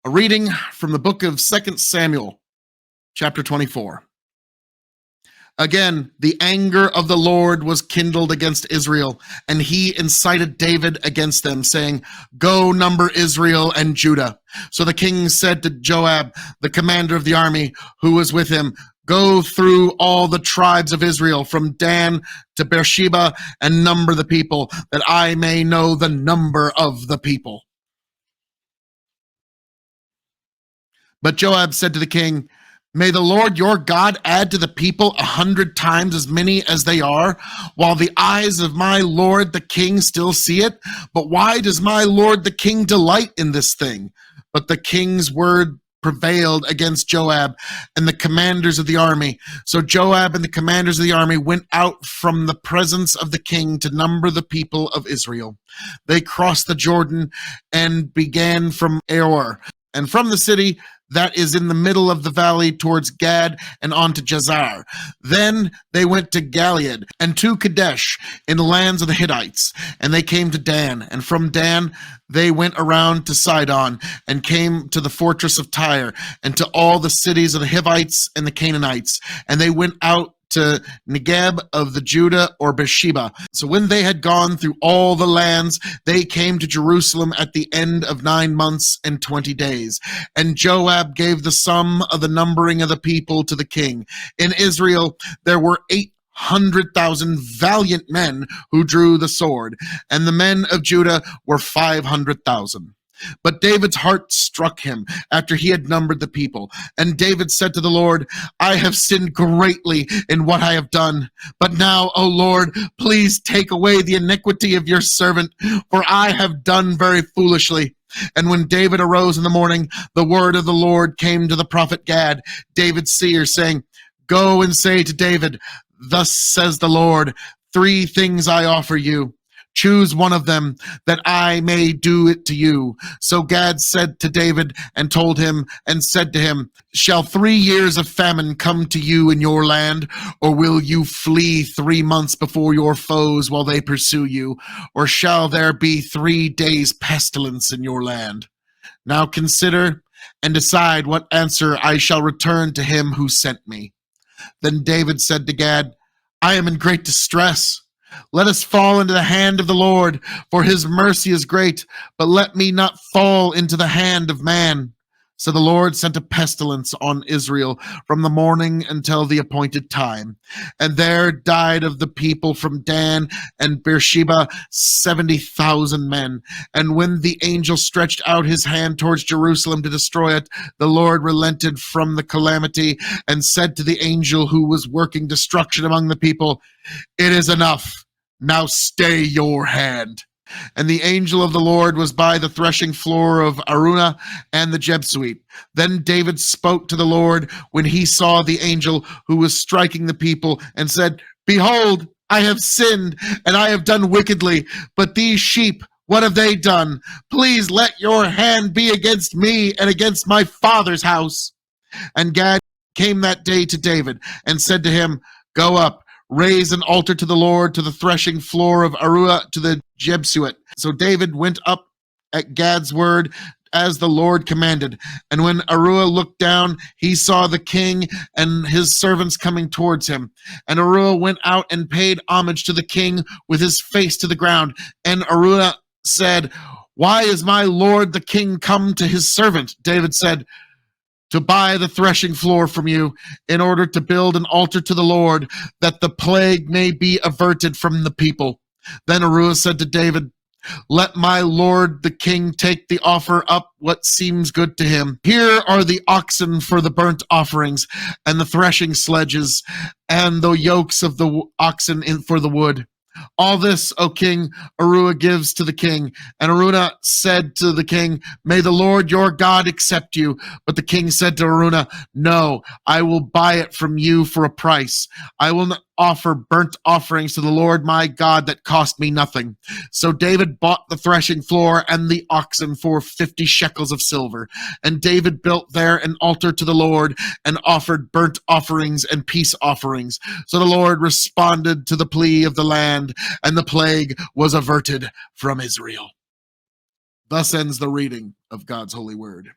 A reading from the book of 2 Samuel, chapter 24. Again, the anger of the Lord was kindled against Israel, and he incited David against them, saying, "Go number Israel and Judah." So the king said to Joab, the commander of the army, who was with him, "Go through all the tribes of Israel, from Dan to Beersheba, and number the people, that I may know the number of the people." But Joab said to the king, "May the Lord your God add to the people 100 times as many as they are, while the eyes of my lord the king still see it. But why does my lord the king delight in this thing?" But the king's word prevailed against Joab and the commanders of the army. So Joab and the commanders of the army went out from the presence of the king to number the people of Israel. They crossed the Jordan and began from Aroer, and from the city that is in the middle of the valley towards Gad and on to Jazer. Then they went to Gilead and to Kadesh in the lands of the Hittites, and they came to Dan. And from Dan they went around to Sidon and came to the fortress of Tyre and to all the cities of the Hivites and the Canaanites. And they went out to Negeb of Judah or Beersheba. So when they had gone through all the lands, they came to Jerusalem at the end of 9 months and 20 days. And Joab gave the sum of the numbering of the people to the king. In Israel there were 800,000 valiant men who drew the sword, and the men of Judah were 500,000. But David's heart struck him after he had numbered the people. And David said to the Lord, "I have sinned greatly in what I have done. But now, O Lord, please take away the iniquity of your servant, for I have done very foolishly." And when David arose in the morning, the word of the Lord came to the prophet Gad, David's seer, saying, "Go and say to David, thus says the Lord, 3 things I offer you. Choose one of them, that I may do it to you." So Gad said to David and told him and said to him, "Shall 3 years of famine come to you in your land? Or will you flee 3 months before your foes while they pursue you? Or shall there be 3 days pestilence in your land? Now consider and decide what answer I shall return to him who sent me." Then David said to Gad, "I am in great distress. Let us fall into the hand of the Lord, for his mercy is great, but let me not fall into the hand of man." So the Lord sent a pestilence on Israel from the morning until the appointed time. And there died of the people from Dan and Beersheba 70,000 men. And when the angel stretched out his hand towards Jerusalem to destroy it, the Lord relented from the calamity and said to the angel who was working destruction among the people, "It is enough. Now stay your hand." And the angel of the Lord was by the threshing floor of Aroer and the Jebusite. Then David spoke to the Lord when he saw the angel who was striking the people, and said, "Behold, I have sinned, and I have done wickedly. But these sheep, what have they done? Please let your hand be against me and against my father's house." And Gad came that day to David and said to him, "Go up, raise an altar to the Lord to the threshing floor of Aroer to the Jebusite." So David went up at Gad's word as the Lord commanded. And when Aroer looked down, he saw the king and his servants coming towards him. And Aroer went out and paid homage to the king with his face to the ground. And Aroer said, "Why is my lord the king come to his servant?" David said, "To buy the threshing floor from you, in order to build an altar to the Lord, that the plague may be averted from the people." Then Aroer said to David, "Let my lord the king take the offer up what seems good to him. Here are the oxen for the burnt offerings, and the threshing sledges, and the yokes of the oxen for the wood. All this, O king," Aroer gives to the king. And Aroer said to the king, "May the Lord your God accept you." But the king said to Aroer, "No, I will buy it from you for a price. I will not offer burnt offerings to the Lord my God that cost me nothing." So David bought the threshing floor and the oxen for 50 shekels of silver. And David built there an altar to the Lord and offered burnt offerings and peace offerings. So the Lord responded to the plea of the land, and the plague was averted from Israel. Thus ends the reading of God's holy word.